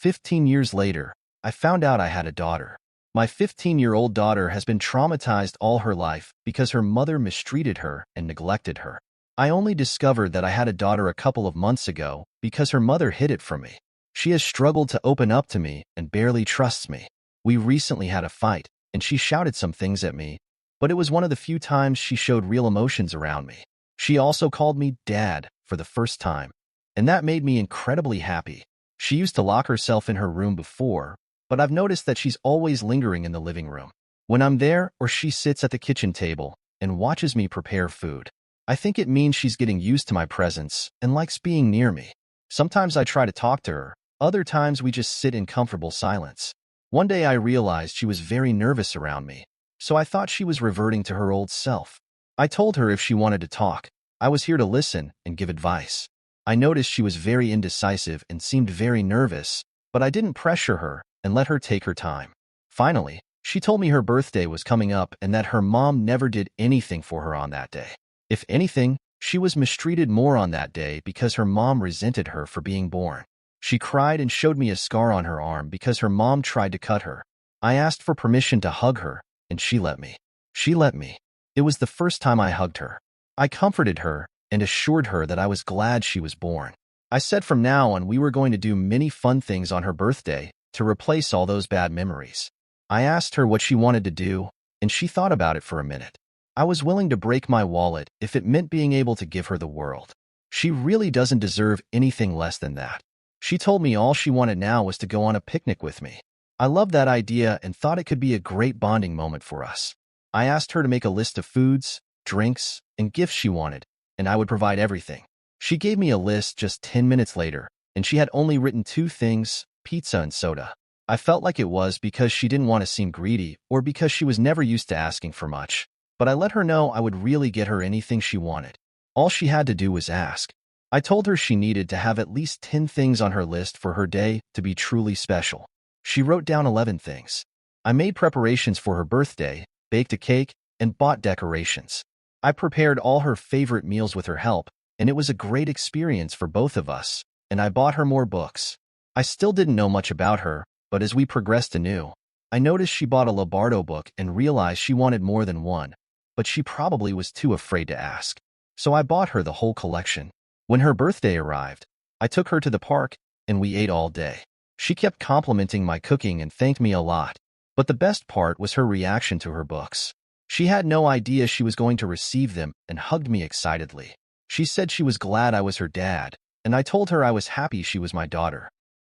15 years later, I found out I had a daughter. My 15-year-old daughter has been traumatized all her life because her mother mistreated her and neglected her. I only discovered that I had a daughter a couple of months ago because her mother hid it from me. She has struggled to open up to me and barely trusts me. We recently had a fight, and she shouted some things at me, but it was one of the few times she showed real emotions around me. She also called me Dad for the first time, and that made me incredibly happy. She used to lock herself in her room before, but I've noticed that she's always lingering in the living room. When I'm there, or she sits at the kitchen table and watches me prepare food, I think it means she's getting used to my presence and likes being near me. Sometimes I try to talk to her, other times we just sit in comfortable silence. One day I realized she was very nervous around me, so I thought she was reverting to her old self. I told her if she wanted to talk, I was here to listen and give advice. I noticed she was very indecisive and seemed very nervous, but I didn't pressure her and let her take her time. Finally, she told me her birthday was coming up and that her mom never did anything for her on that day. If anything, she was mistreated more on that day because her mom resented her for being born. She cried and showed me a scar on her arm because her mom tried to cut her. I asked for permission to hug her, and she let me. She let me. It was the first time I hugged her. I comforted her and assured her that I was glad she was born. I said from now on we were going to do many fun things on her birthday to replace all those bad memories. I asked her what she wanted to do, and she thought about it for a minute. I was willing to break my wallet if it meant being able to give her the world. She really doesn't deserve anything less than that. She told me all she wanted now was to go on a picnic with me. I loved that idea and thought it could be a great bonding moment for us. I asked her to make a list of foods, drinks, and gifts she wanted, and I would provide everything. She gave me a list just 10 minutes later, and she had only written 2 things, pizza and soda. I felt like it was because she didn't want to seem greedy or because she was never used to asking for much, but I let her know I would really get her anything she wanted. All she had to do was ask. I told her she needed to have at least 10 things on her list for her day to be truly special. She wrote down 11 things. I made preparations for her birthday, baked a cake, and bought decorations. I prepared all her favorite meals with her help, and it was a great experience for both of us, and I bought her more books. I still didn't know much about her, but as we progressed anew, I noticed she bought a Lobardo book and realized she wanted more than one, but she probably was too afraid to ask. So I bought her the whole collection. When her birthday arrived, I took her to the park, and we ate all day. She kept complimenting my cooking and thanked me a lot, but the best part was her reaction to her books. She had no idea she was going to receive them and hugged me excitedly. She said she was glad I was her dad, and I told her I was happy she was my daughter.